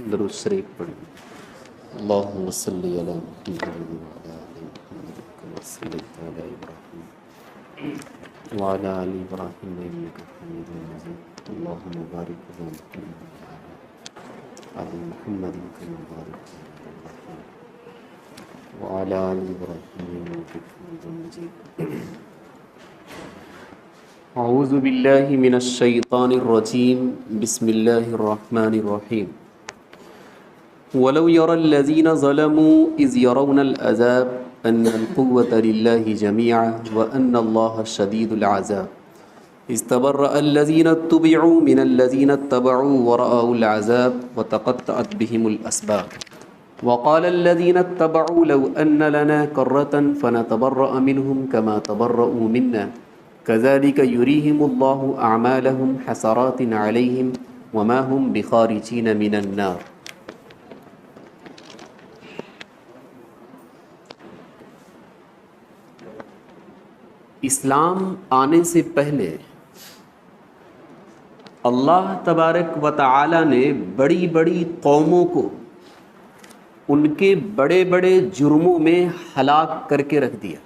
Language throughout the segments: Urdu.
درود شریف پڑھیں۔ اللہم صلی علی محمد وعلی آل محمد کما صلیت علی ابراہیم وعلی آل ابراہیم انک حمید مجید۔ اللہم بارک علی محمد وعلی آل محمد کما بارکت علی ابراہیم وعلی آل ابراہیم انک حمید مجید۔ اعوذ باللہ من الشیطان الرجیم، بسم اللہ الرحمن الرحیم۔ وَلَوْ يَرَى الَّذِينَ ظَلَمُوا إِذْ يَرَوْنَ الْعَذَابَ أَنَّ الْقُوَّةَ لِلَّهِ جَمِيعًا وَأَنَّ اللَّهَ شَدِيدُ الْعَذَابِ إِذْ تَبَرَّأَ الَّذِينَ اتُّبِعُوا مِنَ الَّذِينَ اتَّبَعُوا وَرَأَوُا الْعَذَابَ وَتَقَطَّعَتْ بِهِمُ الْأَسْبَابُ وَقَالَ الَّذِينَ اتَّبَعُوا لَوْ أَنَّ لَنَا كَرَّةً فَنَتَبَرَّأَ مِنْهُمْ كَمَا تَبَرَّؤُوا مِنَّا كَذَلِكَ يُرِيهِمُ اللَّهُ أَعْمَالَهُمْ حَسَرَاتٍ عَلَيْهِمْ وَمَا هُمْ بِخَارِجِينَ مِنَ النَّارِ۔ اسلام آنے سے پہلے اللہ تبارک و تعالی نے بڑی بڑی قوموں کو ان کے بڑے بڑے جرموں میں ہلاک کر کے رکھ دیا۔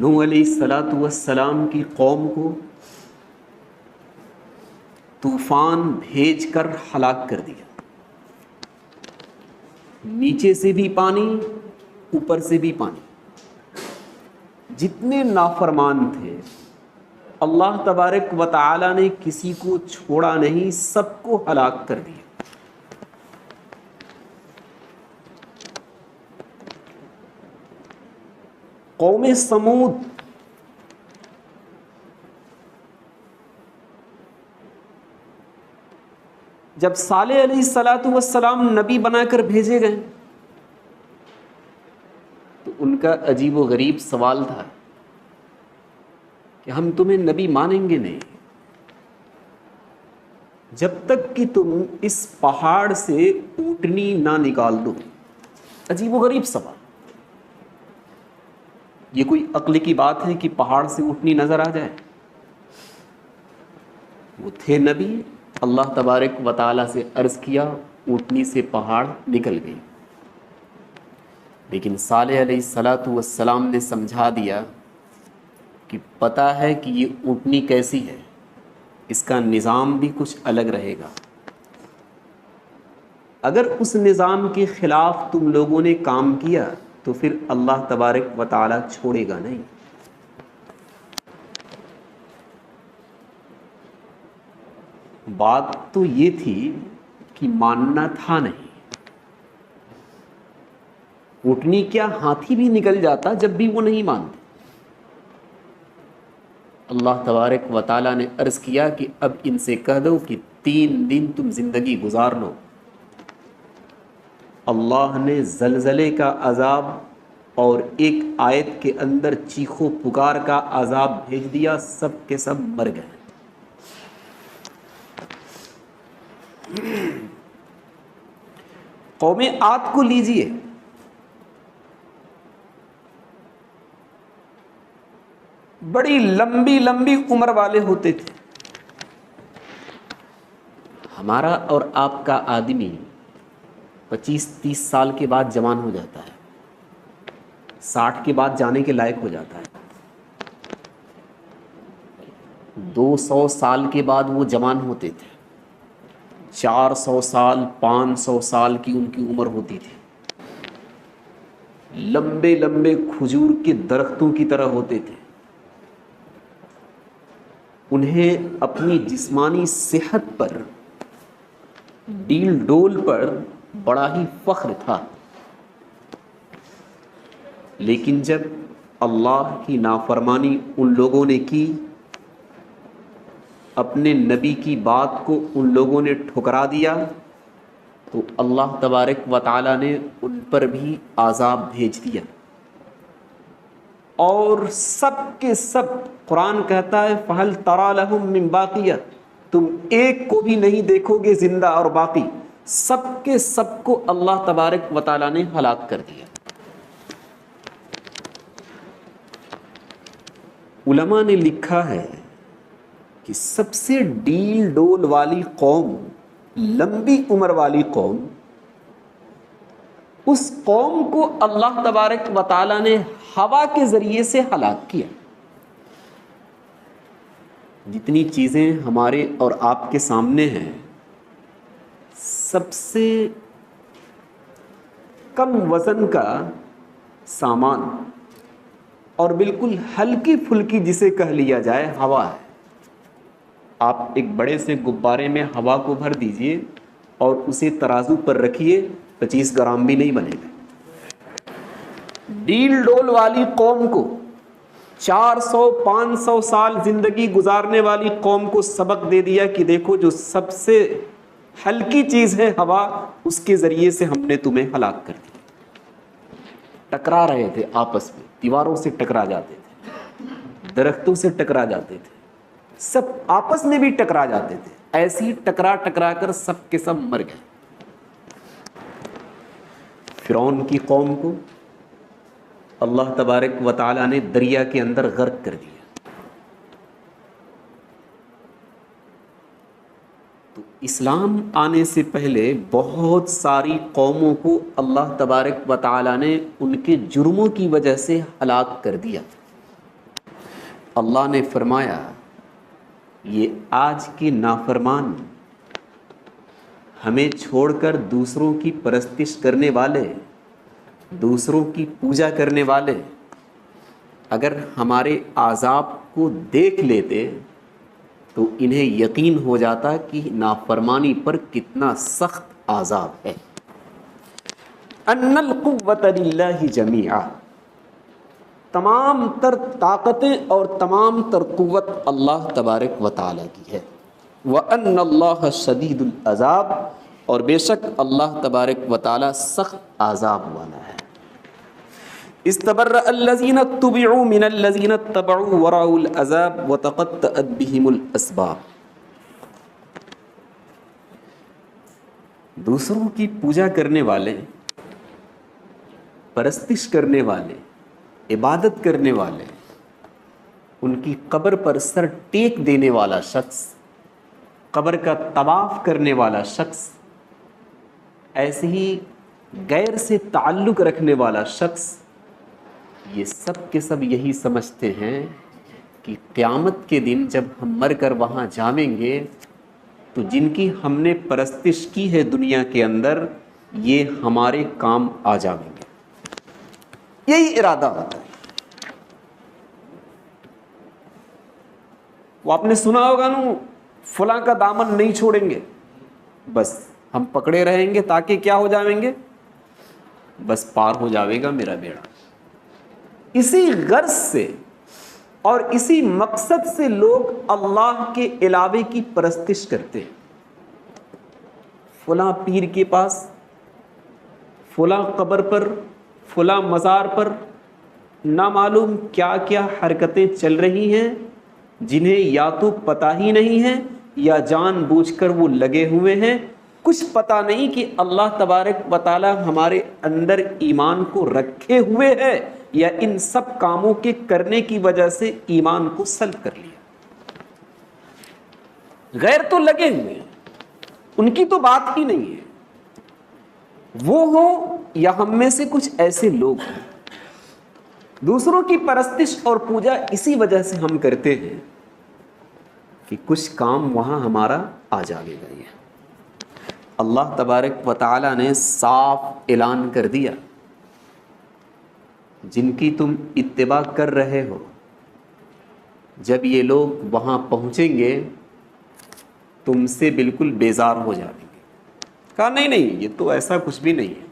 نوح علیہ السلام کی قوم کو طوفان بھیج کر ہلاک کر دیا، نیچے سے بھی پانی اوپر سے بھی پانی۔ جتنے نافرمان تھے اللہ تبارک و تعالی نے کسی کو چھوڑا نہیں، سب کو ہلاک کر دیا۔ قوم سمود جب صالح علیہ السلام نبی بنا کر بھیجے گئے تو ان کا عجیب و غریب سوال تھا کہ ہم تمہیں نبی مانیں گے نہیں جب تک کہ تم اس پہاڑ سے اونٹنی نہ نکال دو۔ عجیب و غریب سوال، یہ کوئی عقل کی بات ہے کہ پہاڑ سے اونٹنی نظر آ جائے؟ وہ تھے نبی، اللہ تبارک و تعالیٰ سے عرض کیا، اونٹنی سے پہاڑ نکل گئی۔ لیکن صالح علیہ السلام نے سمجھا دیا کہ پتہ ہے کہ یہ اونٹنی کیسی ہے، اس کا نظام بھی کچھ الگ رہے گا، اگر اس نظام کے خلاف تم لوگوں نے کام کیا تو پھر اللہ تبارک و تعالیٰ چھوڑے گا نہیں۔ بات تو یہ تھی کہ ماننا تھا نہیں۔ اونٹنی کیا ہاتھی بھی نکل جاتا جب بھی وہ نہیں مانتے۔ اللہ تبارک و تعالیٰ نے عرض کیا کہ اب ان سے کہہ دو کہ 3 دن تم زندگی گزار لو۔ اللہ نے زلزلے کا عذاب اور ایک آیت کے اندر چیخو پکار کا عذاب بھیج دیا، سب کے سب مر گئے۔ قوم عاد کو لیجئے، بڑی لمبی لمبی عمر والے ہوتے تھے۔ ہمارا اور آپ کا آدمی 25-30 سال کے بعد جوان ہو جاتا ہے، 60 کے بعد جانے کے لائق ہو جاتا ہے، 200 سال کے بعد وہ جوان ہوتے تھے، 400 سال 500 سال کی ان کی عمر ہوتی تھی، لمبے لمبے کھجور کے درختوں کی طرح ہوتے تھے۔ انہیں اپنی جسمانی صحت پر، ڈیل ڈول پر بڑا ہی فخر تھا، لیکن جب اللہ کی نافرمانی ان لوگوں نے کی، اپنے نبی کی بات کو ان لوگوں نے ٹھکرا دیا، تو اللہ تبارک و تعالیٰ نے ان پر بھی عذاب بھیج دیا۔ اور سب کے سب، قرآن کہتا ہے فَهَلْ تَرَى لَهُم مِّن بَاقِيَةٍ، تم ایک کو بھی نہیں دیکھو گے زندہ اور باقی، سب کے سب کو اللہ تبارک و تعالیٰ نے ہلاک کر دیا۔ علماء نے لکھا ہے کہ سب سے ڈیل ڈول والی قوم، لمبی عمر والی قوم، اس قوم کو اللہ تبارک و تعالیٰ نے ہوا کے ذریعے سے ہلاک کیا۔ جتنی چیزیں ہمارے اور آپ کے سامنے ہیں، سب سے کم وزن کا سامان اور بالکل ہلکی پھلکی جسے کہہ لیا جائے ہوا ہے۔ آپ ایک بڑے سے غبارے میں ہوا کو بھر دیجئے اور اسے ترازو پر رکھیے، 25 گرام بھی نہیں بنے گا۔ ڈیل ڈول والی قوم کو، 400-500 سال زندگی گزارنے والی قوم کو سبق دے دیا کہ دیکھو جو سب سے ہلکی چیز ہے ہوا، اس کے ذریعے سے ہم نے تمہیں ہلاک کر دیا۔ ٹکرا رہے تھے آپس میں، دیواروں سے ٹکرا جاتے تھے، درختوں سے ٹکرا جاتے تھے، سب آپس میں بھی ٹکرا جاتے تھے، ایسے ہی ٹکرا ٹکرا کر سب کے سب مر گئے۔ فرعون کی قوم کو اللہ تبارک و تعالیٰ نے دریا کے اندر غرق کر دیا۔ تو اسلام آنے سے پہلے بہت ساری قوموں کو اللہ تبارک و تعالیٰ نے ان کے جرموں کی وجہ سے ہلاک کر دیا۔ اللہ نے فرمایا یہ آج کے نافرمان، ہمیں چھوڑ کر دوسروں کی پرستش کرنے والے، دوسروں کی پوجا کرنے والے اگر ہمارے عذاب کو دیکھ لیتے تو انہیں یقین ہو جاتا کہ نافرمانی پر کتنا سخت عذاب ہے۔ ان القوۃ للہ جمیعا، تمام تر طاقتیں اور تمام تر قوت اللہ تبارک و تعالیٰ کی ہے۔ وَأَنَّ اللَّهَ شَدِيدُ الْعَذَابِ، اور بے شک اللہ تبارک و تعالیٰ سخت عذاب والا ہے۔ استبرأ الذین اتبعوا من الذین اتبعوا ورأوا العذاب وتقطعت بهم الاسباب۔ دوسروں کی پوجا کرنے والے، پرستش کرنے والے، عبادت کرنے والے، ان کی قبر پر سر ٹیک دینے والا شخص، قبر کا طواف کرنے والا شخص، ایسے ہی غیر سے تعلق رکھنے والا شخص، یہ سب کے سب یہی سمجھتے ہیں کہ قیامت کے دن جب ہم مر کر وہاں جائیں گے تو جن کی ہم نے پرستش کی ہے دنیا کے اندر، یہ ہمارے کام آ جائیں گے۔ یہی ارادہ ہوتا ہے۔ وہ آپ نے سنا ہوگا نا، فلاں کا دامن نہیں چھوڑیں گے، بس ہم پکڑے رہیں گے تاکہ کیا ہو جائیں گے، بس پار ہو جاوے گا میرا بیڑا۔ اسی غرض سے اور اسی مقصد سے لوگ اللہ کے علاوے کی پرستش کرتے ہیں۔ فلاں پیر کے پاس، فلاں قبر پر، فلاں مزار پر نہ معلوم کیا کیا حرکتیں چل رہی ہیں، جنہیں یا تو پتہ ہی نہیں ہے یا جان بوجھ کر وہ لگے ہوئے ہیں۔ کچھ پتہ نہیں کہ اللہ تبارک و تعالی ہمارے اندر ایمان کو رکھے ہوئے ہے یا ان سب کاموں کے کرنے کی وجہ سے ایمان کو سلب کر لیا۔ غیر تو لگے ہوئے ہیں، ان کی تو بات ہی نہیں ہے۔ وہ ہو یا ہم میں سے کچھ ایسے لوگ ہیں، دوسروں کی پرستش اور پوجا اسی وجہ سے ہم کرتے ہیں کہ کچھ کام وہاں ہمارا آ جائے گا۔ یہ اللہ تبارک و تعالیٰ نے صاف اعلان کر دیا، جن کی تم اتباع کر رہے ہو، جب یہ لوگ وہاں پہنچیں گے تم سے بالکل بیزار ہو جائیں گے۔ کہا نہیں نہیں، یہ تو ایسا کچھ بھی نہیں ہے،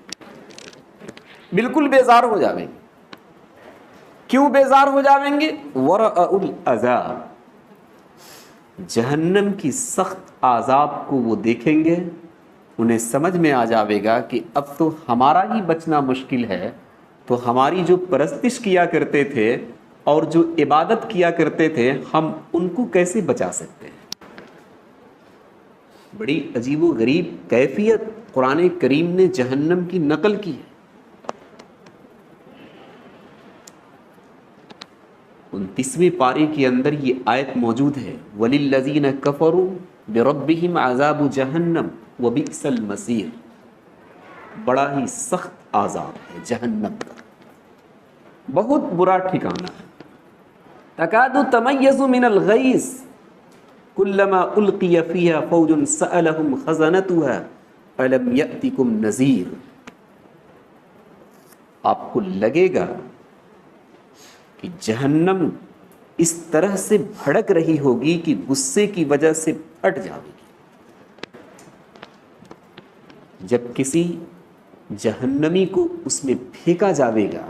بالکل بیزار ہو جائیں گے۔ کیوں بیزار ہو جائیں گے؟ ورأوا العذاب، جہنم کی سخت عذاب کو وہ دیکھیں گے، انہیں سمجھ میں آ جاوے گا کہ اب تو ہمارا ہی بچنا مشکل ہے، تو ہماری جو پرستش کیا کرتے تھے اور جو عبادت کیا کرتے تھے، ہم ان کو کیسے بچا سکتے ہیں۔ بڑی عجیب و غریب کیفیت قرآن کریم نے جہنم کی نقل کی ہے۔ ان 29ویں پارے کے اندر یہ آیت موجود ہے، وَلِلَّذِينَ كَفَرُوا بِرَبِّهِمْ عَذَابُ جَهَنَّمْ وَبِئْسَ الْمَصِيرُ، بڑا ہی سخت عذاب ہے جہنم کا، بہت برا ٹھکانہ ہے۔ تَكَادُ تَمَيَّزُ مِنَ الْغَيْظِ كُلَّمَا أُلْقِيَ فِيهَا فَوْجٌ سَأَلَهُمْ خَزَنَتُهَا أَلَمْ يَأْتِكُمْ نَذِيرٌ، آپ کو لگے گا کہ جہنم اس طرح سے بھڑک رہی ہوگی کہ غصے کی وجہ سے پھٹ جائے گی۔ جب کسی جہنمی کو اس میں پھینکا جاوے گا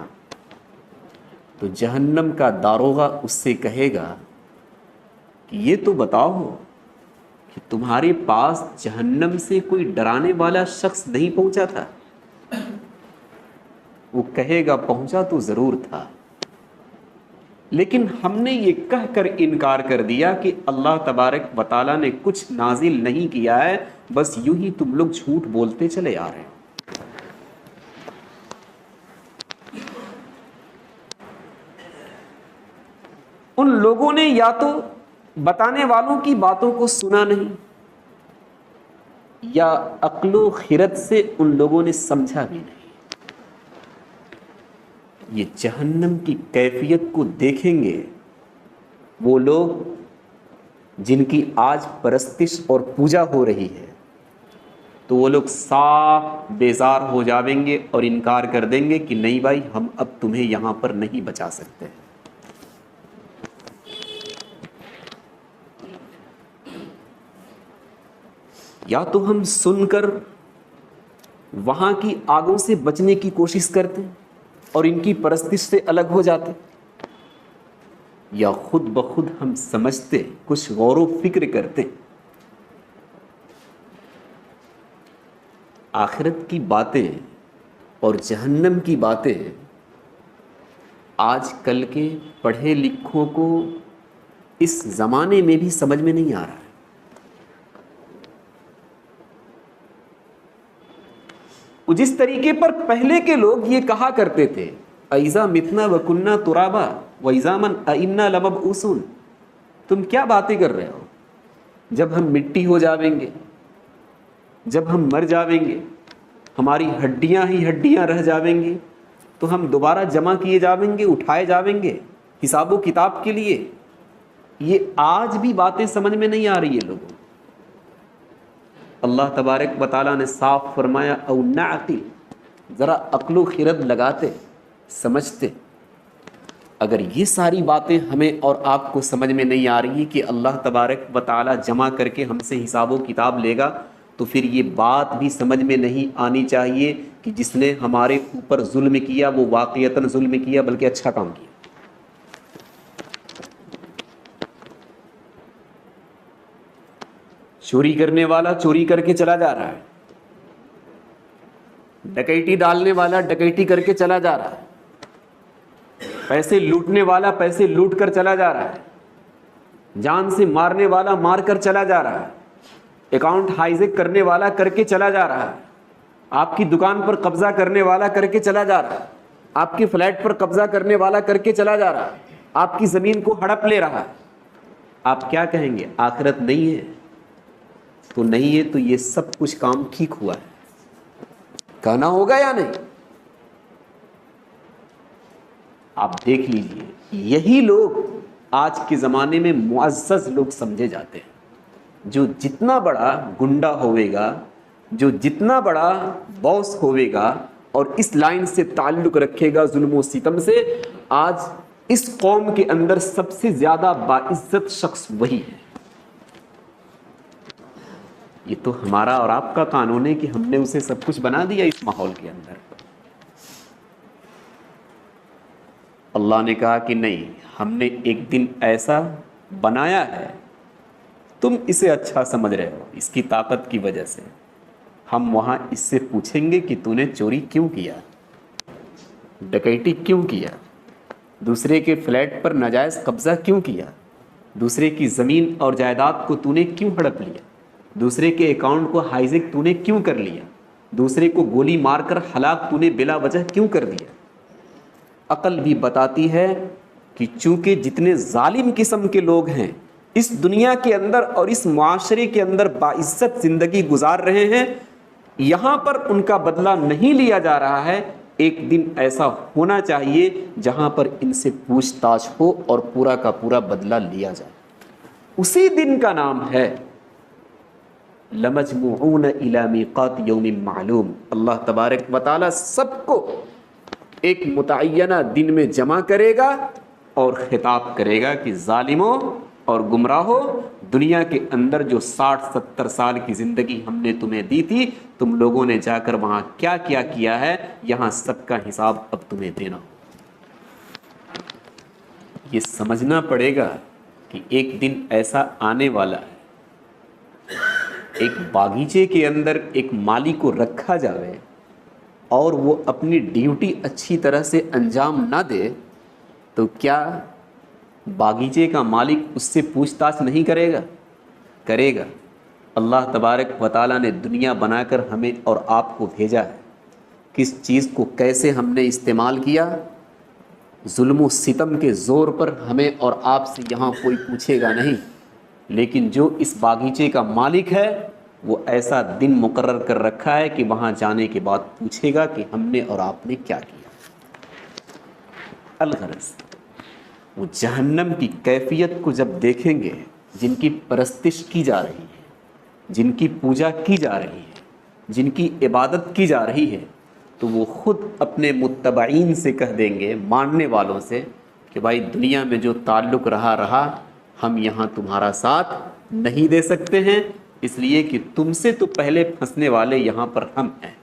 تو جہنم کا داروغہ اس سے کہے گا کہ یہ تو بتاؤ کہ تمہارے پاس جہنم سے کوئی ڈرانے والا شخص نہیں پہنچا تھا؟ وہ کہے گا پہنچا تو ضرور تھا، لیکن ہم نے یہ کہہ کر انکار کر دیا کہ اللہ تبارک و تعالیٰ نے کچھ نازل نہیں کیا ہے، بس یوں ہی تم لوگ جھوٹ بولتے چلے آ رہے ہیں۔ ان لوگوں نے یا تو بتانے والوں کی باتوں کو سنا نہیں، یا عقل و خرد سے ان لوگوں نے سمجھا بھی نہیں۔ یہ جہنم کی کیفیت کو دیکھیں گے وہ لوگ جن کی آج پرستش اور پوجا ہو رہی ہے، تو وہ لوگ صاف بیزار ہو جاویں گے اور انکار کر دیں گے کہ نہیں بھائی، ہم اب تمہیں یہاں پر نہیں بچا سکتے۔ یا تو ہم سن کر وہاں کی آگوں سے بچنے کی کوشش کرتے اور ان کی پرستش سے الگ ہو جاتے، یا خود بخود ہم سمجھتے، کچھ غور و فکر کرتے۔ آخرت کی باتیں اور جہنم کی باتیں آج کل کے پڑھے لکھوں کو اس زمانے میں بھی سمجھ میں نہیں آ رہا ہے۔ جس طریقے پر پہلے کے لوگ یہ کہا کرتے تھے، اَإِذَا مِتْنَا وَكُنَّا تُرَابًا وَعِظَامًا أَإِنَّا لَمَبْعُوثُونَ، تم کیا باتیں کر رہے ہو؟ جب ہم مٹی ہو جاویں گے، جب ہم مر جاویں گے، ہماری ہڈیاں ہی ہڈیاں رہ جاویں گی، تو ہم دوبارہ جمع کیے جاویں گے، اٹھائے جاویں گے حساب و کتاب کے لیے۔ یہ آج بھی باتیں سمجھ میں نہیں آ رہی ہے لوگوں۔ اللہ تبارک و تعالیٰ نے صاف فرمایا او نعقل، ذرا عقل و خرد لگاتے، سمجھتے۔ اگر یہ ساری باتیں ہمیں اور آپ کو سمجھ میں نہیں آ رہی کہ اللہ تبارک و تعالیٰ جمع کر کے ہم سے حساب و کتاب لے گا، تو پھر یہ بات بھی سمجھ میں نہیں آنی چاہیے کہ جس نے ہمارے اوپر ظلم کیا وہ واقعتاً ظلم کیا، بلکہ اچھا کام کیا۔ چوری کرنے والا چوری کر کے چلا جا رہا ہے، ڈکیتی ڈالنے والا ڈکیتی کر کے چلا جا رہا ہے، پیسے لوٹنے والا پیسے لوٹ کر چلا جا رہا ہے، جان سے مارنے والا مار کر چلا جا رہا ہے، اکاؤنٹ ہائیجیک کرنے والا کر کے چلا جا رہا ہے، آپ کی دکان پر قبضہ کرنے والا کر کے چلا جا رہا ہے، آپ کے فلیٹ پر قبضہ کرنے والا کر کے چلا جا رہا ہے، آپ کی زمین کو ہڑپ لے رہا ہے۔ آپ کیا کہیں گے؟ آخرت نہیں ہے تو نہیں ہے، تو یہ سب کچھ کام ٹھیک ہوا ہے، کہنا ہوگا یا نہیں؟ آپ دیکھ لیجئے، یہی لوگ آج کے زمانے میں معزز لوگ سمجھے جاتے ہیں۔ جو جتنا بڑا گنڈا ہوئے گا، جو جتنا بڑا باس ہوئے گا اور اس لائن سے تعلق رکھے گا ظلم و ستم سے، آج اس قوم کے اندر سب سے زیادہ باعزت شخص وہی ہے۔ یہ تو ہمارا اور آپ کا قانون ہے کہ ہم نے اسے سب کچھ بنا دیا اس ماحول کے اندر۔ اللہ نے کہا کہ نہیں، ہم نے ایک دن ایسا بنایا ہے، تم اسے اچھا سمجھ رہے ہو اس کی طاقت کی وجہ سے، ہم وہاں اس سے پوچھیں گے کہ تو نے چوری کیوں کیا، ڈکیتی کیوں کیا، دوسرے کے فلیٹ پر ناجائز قبضہ کیوں کیا، دوسرے کی زمین اور جائیداد کو تو نے کیوں ہڑپ لیا، دوسرے کے اکاؤنٹ کو ہائیجیک تو نے کیوں کر لیا، دوسرے کو گولی مار کر ہلاک تو نے بلا وجہ کیوں کر دیا۔ عقل بھی بتاتی ہے کہ چونکہ جتنے ظالم قسم کے لوگ ہیں اس دنیا کے اندر اور اس معاشرے کے اندر باعزت زندگی گزار رہے ہیں، یہاں پر ان کا بدلہ نہیں لیا جا رہا ہے، ایک دن ایسا ہونا چاہیے جہاں پر ان سے پوچھ تاچھ ہو اور پورا کا پورا بدلہ لیا جائے۔ اسی دن کا نام ہے لَمَجْمُوعُونَ إِلَى مِيقَاتِ يَوْمٍ مَعْلُوم۔ اللہ تبارک و تعالیٰ سب کو ایک متعینہ دن میں جمع کرے گا اور خطاب کرے گا کہ ظالموں اور گمراہوں، دنیا کے اندر جو 60-70 سال کی زندگی ہم نے تمہیں دی تھی، تم لوگوں نے جا کر وہاں کیا کیا کیا ہے، یہاں سب کا حساب اب تمہیں دینا ہو۔ یہ سمجھنا پڑے گا کہ ایک دن ایسا آنے والا ہے، ایک باغیچے کے اندر ایک مالی کو رکھا جاوے اور وہ اپنی ڈیوٹی اچھی طرح سے انجام نہ دے تو کیا باغیچے کا مالک اس سے پوچھ تاچھ نہیں کرے گا؟ کرے گا۔ اللہ تبارک و تعالیٰ نے دنیا بنا کر ہمیں اور آپ کو بھیجا ہے، کس چیز کو کیسے ہم نے استعمال کیا، ظلم و ستم کے زور پر ہمیں اور آپ سے یہاں کوئی پوچھے گا نہیں، لیکن جو اس باغیچے کا مالک ہے وہ ایسا دن مقرر کر رکھا ہے کہ وہاں جانے کے بعد پوچھے گا کہ ہم نے اور آپ نے کیا کیا۔ الغرض وہ جہنم کی کیفیت کو جب دیکھیں گے، جن کی پرستش کی جا رہی ہے، جن کی پوجا کی جا رہی ہے، جن کی عبادت کی جا رہی ہے، تو وہ خود اپنے متبعین سے کہہ دیں گے، ماننے والوں سے، کہ بھائی دنیا میں جو تعلق رہا ہم یہاں تمہارا ساتھ نہیں دے سکتے ہیں، اس لیے کہ تم سے تو پہلے پھنسنے والے یہاں پر ہم ہیں۔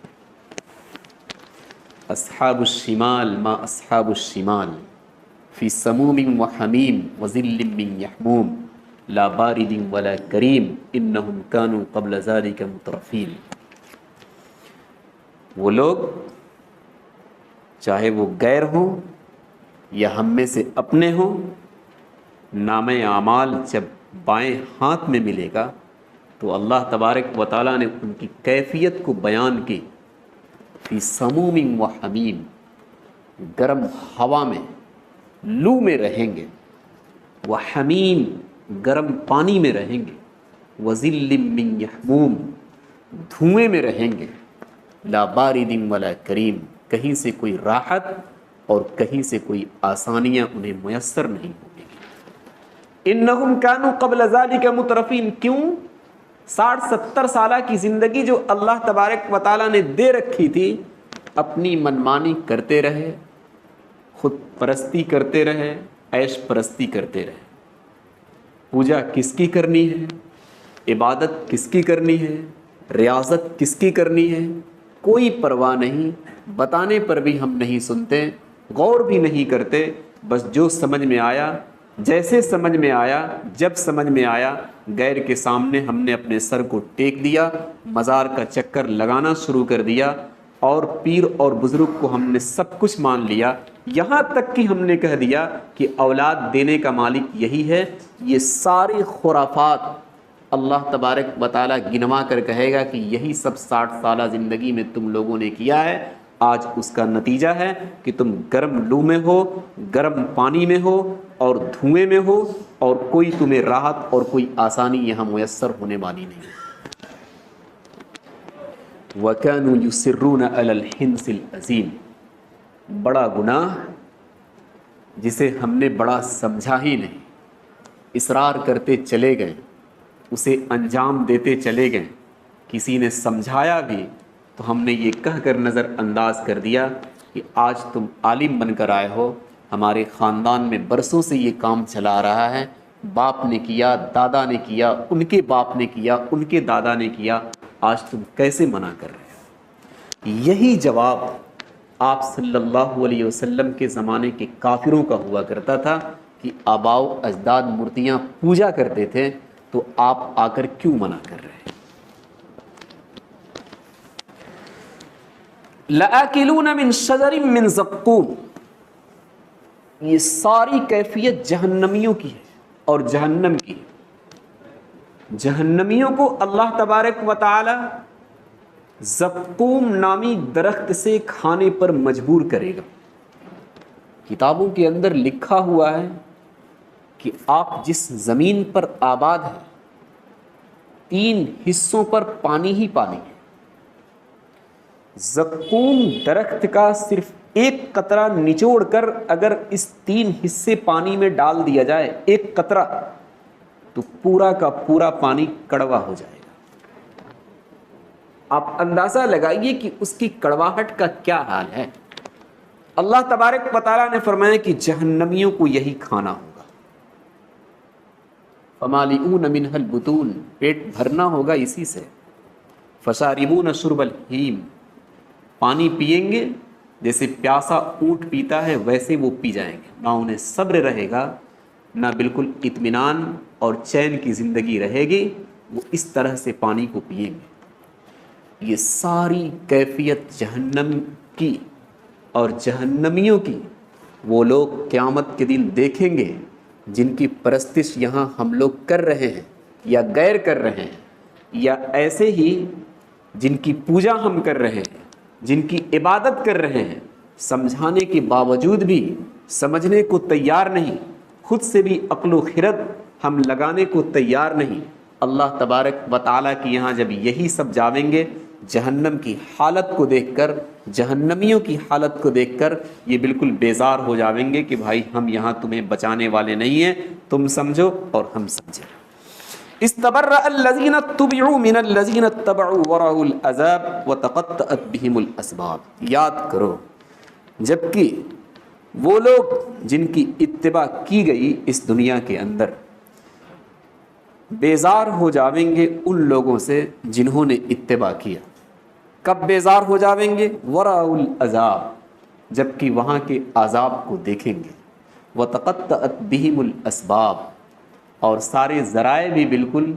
اصحاب الشمال ما اصحاب الشمال فی سموم وحمیم وظل من یحموم لا بارد ولا کریم انہم کانوا قبل ذلک مترفین۔ وہ لوگ چاہے وہ غیر ہوں یا ہم میں سے اپنے ہوں، نام اعمال جب بائیں ہاتھ میں ملے گا تو اللہ تبارک و تعالیٰ نے ان کی کیفیت کو بیان کی، فی سموم و حمیم، گرم ہوا میں، لو میں رہیں گے، وہ حمیم، گرم پانی میں رہیں گے، وظل من یحموم، دھوئیں میں رہیں گے، لا بارد ولا کریم، کہیں سے کوئی راحت اور کہیں سے کوئی آسانیاں انہیں میسر نہیں ہوں گی۔ انہم کانوا قبل ذلک مترفین، کیوں؟ 60-70 سالہ کی زندگی جو اللہ تبارک و تعالیٰ نے دے رکھی تھی، اپنی منمانی کرتے رہے، خود پرستی کرتے رہے، عیش پرستی کرتے رہے۔ پوجا کس کی کرنی ہے، عبادت کس کی کرنی ہے، ریاضت کس کی کرنی ہے، کوئی پرواہ نہیں، بتانے پر بھی ہم نہیں سنتے، غور بھی نہیں کرتے، بس جو سمجھ میں آیا، جیسے سمجھ میں آیا، جب سمجھ میں آیا، غیر کے سامنے ہم نے اپنے سر کو ٹیک دیا، مزار کا چکر لگانا شروع کر دیا، اور پیر اور بزرگ کو ہم نے سب کچھ مان لیا، یہاں تک کہ ہم نے کہہ دیا کہ اولاد دینے کا مالک یہی ہے۔ یہ ساری خرافات اللہ تبارک و تعالیٰ گنوا کر کہے گا کہ یہی سب 60 سالہ زندگی میں تم لوگوں نے کیا ہے، آج اس کا نتیجہ ہے کہ تم گرم لو میں ہو، گرم پانی میں ہو اور دھوئیں میں ہو، اور کوئی تمہیں راحت اور کوئی آسانی یہاں میسر ہونے والی نہیں۔ وَكَانُوا يُصِرُّونَ عَلَى الْحِنْثِ الْعَظِيمِ، بڑا گناہ جسے ہم نے بڑا سمجھا ہی نہیں، اصرار کرتے چلے گئے، اسے انجام دیتے چلے گئے، کسی نے سمجھایا بھی تو ہم نے یہ کہہ کر نظر انداز کر دیا کہ آج تم عالم بن کر آئے ہو، ہمارے خاندان میں برسوں سے یہ کام چلا رہا ہے، باپ نے کیا، دادا نے کیا، ان کے باپ نے کیا، ان کے دادا نے کیا، آج تم کیسے منع کر رہے ہو؟ یہی جواب آپ صلی اللہ علیہ وسلم کے زمانے کے کافروں کا ہوا کرتا تھا کہ آباء و اجداد مورتیاں پوجا کرتے تھے، تو آپ آ کر کیوں منع کر رہے ہیں؟ لَآكِلُونَ مِن شَجَرٍ مِّن زَقُّومٍ، یہ ساری کیفیت جہنمیوں کی ہے اور جہنم کی ہے۔ جہنمیوں کو اللہ تبارک و تعالی زقوم نامی درخت سے کھانے پر مجبور کرے گا۔ کتابوں کے اندر لکھا ہوا ہے کہ آپ جس زمین پر آباد ہیں 3 حصوں پر پانی ہی پانی ہے. زقوم درخت کا صرف ایک قطرہ نچوڑ کر اگر اس 3 حصے پانی میں ڈال دیا جائے، ایک قطرہ، تو پورا کا پورا پانی کڑوا ہو جائے گا. آپ اندازہ لگائیے کہ اس کی کڑواہٹ کا کیا حال ہے. اللہ تبارک و تعالیٰ نے فرمایا کہ جہنمیوں کو یہی کھانا ہوگا. فمالئون منها البطون، پیٹ بھرنا ہوگا اسی سے. فشاربون شرب الحیم، پانی پئیں گے جیسے پیاسا اونٹ پیتا ہے ویسے وہ پی جائیں گے. نہ انہیں صبر رہے گا، نہ بالکل اطمینان اور چین کی زندگی رہے گی. وہ اس طرح سے پانی کو پئیں گے. یہ ساری کیفیت جہنم کی اور جہنمیوں کی وہ لوگ قیامت کے دن دیکھیں گے جن کی پرستش یہاں ہم لوگ کر رہے ہیں یا غیر کر رہے ہیں، یا ایسے ہی جن کی پوجا ہم کر رہے ہیں، جن کی عبادت کر رہے ہیں، سمجھانے کے باوجود بھی سمجھنے کو تیار نہیں، خود سے بھی عقل و خرد ہم لگانے کو تیار نہیں. اللہ تبارک و تعالیٰ کی یہاں جب یہی سب جاویں گے، جہنم کی حالت کو دیکھ کر، جہنمیوں کی حالت کو دیکھ کر یہ بالکل بیزار ہو جاویں گے کہ بھائی ہم یہاں تمہیں بچانے والے نہیں ہیں، تم سمجھو اور ہم سمجھیں. استبرأ الذین اتبعوا من الذین اتبعوا ورأوا العذاب وتقطعت بهم الاسباب. یاد کرو جبکہ وہ لوگ جن کی اتباع کی گئی اس دنیا کے اندر بیزار ہو جاویں گے ان لوگوں سے جنہوں نے اتباع کیا. کب بیزار ہو جاویں گے؟ ورأوا العذاب، جبکہ وہاں کے عذاب کو دیکھیں گے. وتقطعت بهم الاسباب، اور سارے ذرائع بھی بالکل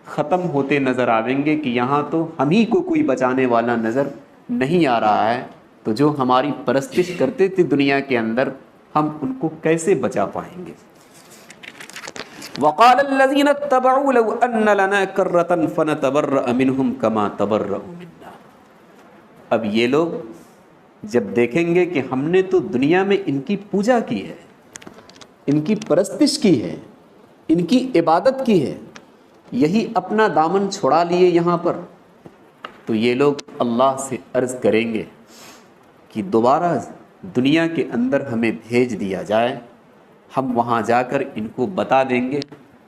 ختم ہوتے نظر آئیں گے کہ یہاں تو ہم ہی کو کوئی بچانے والا نظر نہیں آ رہا ہے، تو جو ہماری پرستش کرتے تھے دنیا کے اندر ہم ان کو کیسے بچا پائیں گے. وقال الذين اتبعوا لو ان لنا كرة فنتبرأ منهم كما تبرأوا منا. اب یہ لوگ جب دیکھیں گے کہ ہم نے تو دنیا میں ان کی پوجا کی ہے، ان کی پرستش کی ہے، ان کی عبادت کی ہے، یہی اپنا دامن چھڑا لیے یہاں پر، تو یہ لوگ اللہ سے عرض کریں گے کہ دوبارہ دنیا کے اندر ہمیں بھیج دیا جائے. ہم وہاں جا کر ان کو بتا دیں گے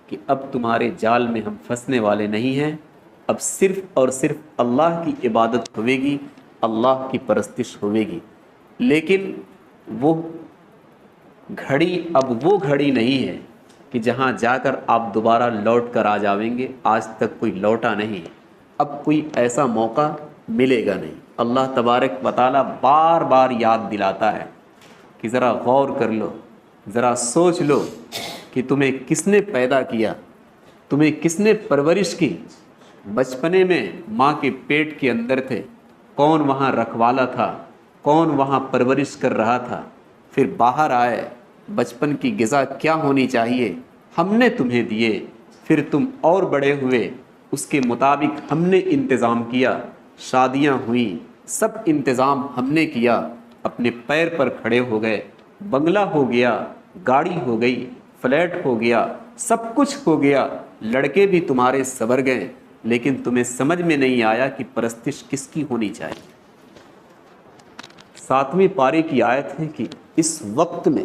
کہ اب تمہارے جال میں ہم پھنسنے والے نہیں ہیں، اب صرف اور صرف اللہ کی عبادت ہوے گی، اللہ کی پرستش ہوے گی. لیکن وہ گھڑی اب وہ گھڑی نہیں ہے کہ جہاں جا کر آپ دوبارہ لوٹ کر آ جاویں گے. آج تک کوئی لوٹا نہیں، اب کوئی ایسا موقع ملے گا نہیں. اللہ تبارک و تعالیٰ بار بار یاد دلاتا ہے کہ ذرا غور کر لو، ذرا سوچ لو کہ تمہیں کس نے پیدا کیا، تمہیں کس نے پرورش کی. بچپنے میں ماں کے پیٹ کے اندر تھے، کون وہاں رکھوالا تھا، کون وہاں پرورش کر رہا تھا. پھر باہر آئے، بچپن کی غذا کیا ہونی چاہیے ہم نے تمہیں دیے. پھر تم اور بڑے ہوئے، اس کے مطابق ہم نے انتظام کیا. شادیاں ہوئیں، سب انتظام ہم نے کیا، اپنے پیر پر کھڑے ہو گئے، بنگلہ ہو گیا، گاڑی ہو گئی، فلیٹ ہو گیا، سب کچھ ہو گیا. لڑکے بھی تمہارے سنور گئے، لیکن تمہیں سمجھ میں نہیں آیا کہ پرستش کس کی ہونی چاہیے. 7ویں پارے کی آیت ہے کہ اس وقت میں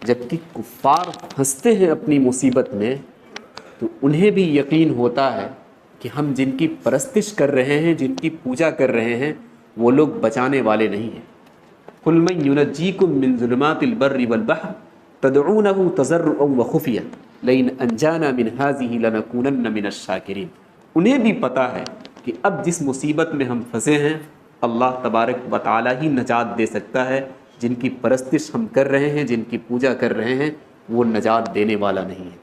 جبکہ کفار پھنستے ہیں اپنی مصیبت میں، تو انہیں بھی یقین ہوتا ہے کہ ہم جن کی پرستش کر رہے ہیں، جن کی پوجا کر رہے ہیں، وہ لوگ بچانے والے نہیں ہیں. قُلْ مَنْ يُنَجِّيكُم مِّن ظُلُمَاتِ الْبَرِّ وَالْبَحْرِ تَدْعُونَهُ تَضَرُّعًا وَخُفْيًا لَئِنْ أَنْجَانَا مِنْ هَٰذِهِ لَنَكُونَنَّ مِنَ الشَّاكِرِينَ. انہیں بھی پتہ ہے کہ اب جس مصیبت میں ہم پھنسے ہیں اللہ تبارک و تعالیٰ ہی نجات دے سکتا ہے. جن کی پرستش ہم کر رہے ہیں، جن کی پوجا کر رہے ہیں، وہ نجات دینے والا نہیں ہے.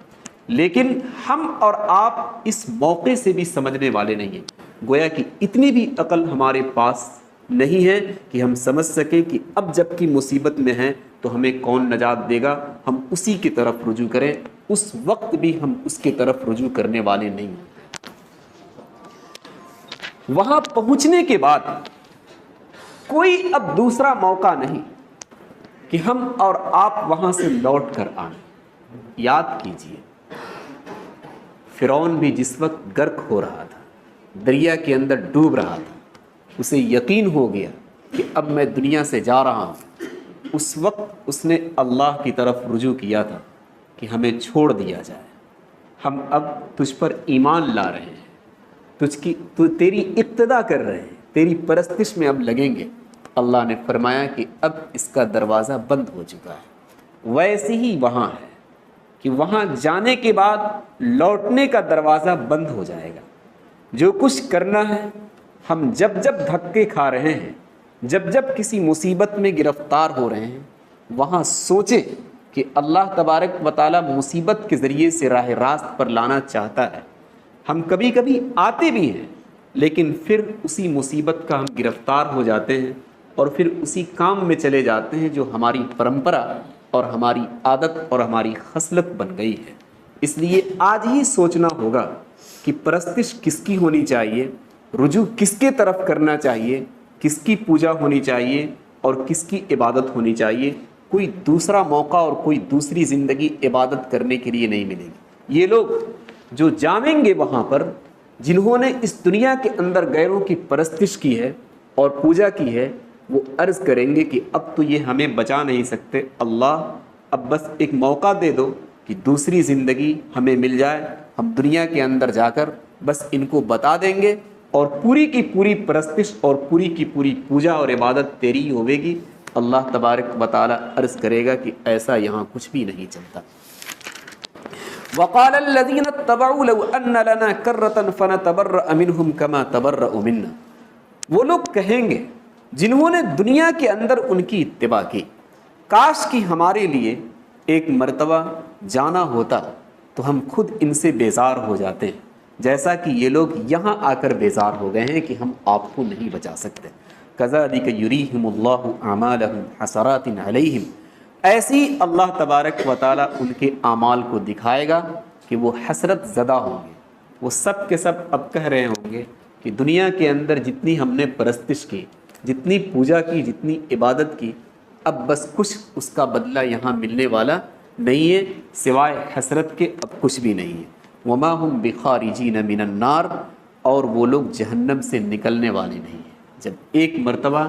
لیکن ہم اور آپ اس موقع سے بھی سمجھنے والے نہیں ہیں. گویا کہ اتنی بھی عقل ہمارے پاس نہیں ہے کہ ہم سمجھ سکیں کہ اب جب کی مصیبت میں ہیں تو ہمیں کون نجات دے گا، ہم اسی کی طرف رجوع کریں. اس وقت بھی ہم اس کی طرف رجوع کرنے والے نہیں ہیں. وہاں پہنچنے کے بعد کوئی اب دوسرا موقع نہیں کہ ہم اور آپ وہاں سے لوٹ کر آئیں۔ یاد کیجئے فرعون بھی جس وقت غرق ہو رہا تھا، دریا کے اندر ڈوب رہا تھا، اسے یقین ہو گیا کہ اب میں دنیا سے جا رہا ہوں، اس وقت اس نے اللہ کی طرف رجوع کیا تھا کہ ہمیں چھوڑ دیا جائے، ہم اب تجھ پر ایمان لا رہے ہیں، تیری اقتدا کر رہے ہیں، تیری پرستش میں اب لگیں گے۔ اللہ نے فرمایا کہ اب اس کا دروازہ بند ہو چکا ہے۔ ویسے ہی وہاں ہے کہ وہاں جانے کے بعد لوٹنے کا دروازہ بند ہو جائے گا۔ جو کچھ کرنا ہے، ہم جب جب دھکے کھا رہے ہیں، جب جب کسی مصیبت میں گرفتار ہو رہے ہیں، وہاں سوچیں کہ اللہ تبارک و تعالیٰ مصیبت کے ذریعے سے راہ راست پر لانا چاہتا ہے۔ ہم کبھی کبھی آتے بھی ہیں، لیکن پھر اسی مصیبت کا ہم گرفتار ہو جاتے ہیں اور پھر اسی کام میں چلے جاتے ہیں جو ہماری پرمپرا اور ہماری عادت اور ہماری خصلت بن گئی ہے۔ اس لیے آج ہی سوچنا ہوگا کہ پرستش کس کی ہونی چاہیے، رجوع کس کے طرف کرنا چاہیے، کس کی پوجا ہونی چاہیے اور کس کی عبادت ہونی چاہیے۔ کوئی دوسرا موقع اور کوئی دوسری زندگی عبادت کرنے کے لیے نہیں ملے گی۔ یہ لوگ جو جائیں گے وہاں پر، جنہوں نے اس دنیا کے اندر غیروں کی پرستش کی ہے اور پوجا کی ہے، وہ عرض کریں گے کہ اب تو یہ ہمیں بچا نہیں سکتے، اللہ اب بس ایک موقع دے دو کہ دوسری زندگی ہمیں مل جائے، ہم دنیا کے اندر جا کر بس ان کو بتا دیں گے اور پوری کی پوری پرستش اور پوری کی پوری پوجا اور عبادت تیری ہی ہوے گی۔ اللہ تبارک و تعالی عرض کرے گا کہ ایسا یہاں کچھ بھی نہیں چلتا۔ وقال الذين اتبعوا لو ان لنا كرة فنتبرأ منهم كما تبرأوا منا۔ وہ لوگ کہیں گے جنہوں نے دنیا کے اندر ان کی اتباع کی، کاش کہ ہمارے لیے ایک مرتبہ جانا ہوتا تو ہم خود ان سے بیزار ہو جاتے ہیں، جیسا کہ یہ لوگ یہاں آ کر بیزار ہو گئے ہیں کہ ہم آپ کو نہیں بچا سکتے۔ کذالک یریہم اللہ اعمالہم حسرات علیہم، ایسی اللہ تبارک و تعالیٰ ان کے اعمال کو دکھائے گا کہ وہ حسرت زدہ ہوں گے۔ وہ سب کے سب اب کہہ رہے ہوں گے کہ دنیا کے اندر جتنی ہم نے پرستش کی، جتنی پوجا کی، جتنی عبادت کی، اب بس کچھ اس کا بدلہ یہاں ملنے والا نہیں ہے، سوائے حسرت کے اب کچھ بھی نہیں ہے۔ وما ہم بخارجین من النار، اور وہ لوگ جہنم سے نکلنے والے نہیں ہیں۔ جب ایک مرتبہ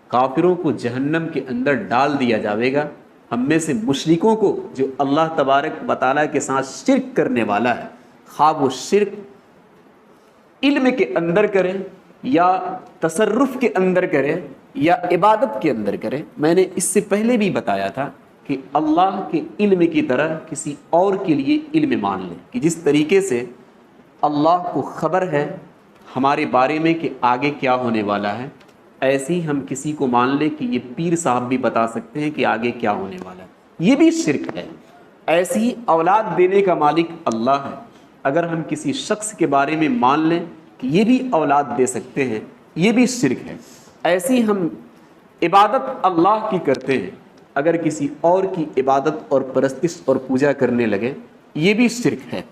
کافروں کو جہنم کے اندر ڈال دیا جاوے گا، ہم میں سے مشرکوں کو جو اللہ تبارک و تعالیٰ کے ساتھ شرک کرنے والا ہے، خواہ وہ شرک علم کے اندر کرے یا تصرف کے اندر کرے یا عبادت کے اندر کرے، میں نے اس سے پہلے بھی بتایا تھا کہ اللہ کے علم کی طرح کسی اور کے لیے علم مان لے، کہ جس طریقے سے اللہ کو خبر ہے ہمارے بارے میں کہ آگے کیا ہونے والا ہے، ایسے ہی ہم کسی کو مان لیں کہ یہ پیر صاحب بھی بتا سکتے ہیں کہ آگے کیا ہونے والا ہے، یہ بھی شرک ہے۔ ایسی ہی اولاد دینے کا مالک اللہ ہے، اگر ہم کسی شخص کے بارے میں مان لیں کہ یہ بھی اولاد دے سکتے ہیں، یہ بھی شرک ہے۔ ایسی ہم عبادت اللہ کی کرتے ہیں، اگر کسی اور کی عبادت اور پرستش اور پوجا کرنے لگے، یہ بھی شرک ہے۔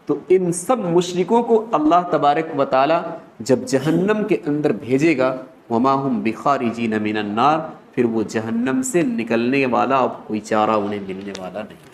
تو ان سب مشرکوں کو اللہ تبارک و تعالی جب جہنم کے اندر بھیجے گا، وما ہم بخارجین من النار، پھر وہ جہنم سے نکلنے والا اب کوئی چارہ انہیں ملنے والا نہیں ہے۔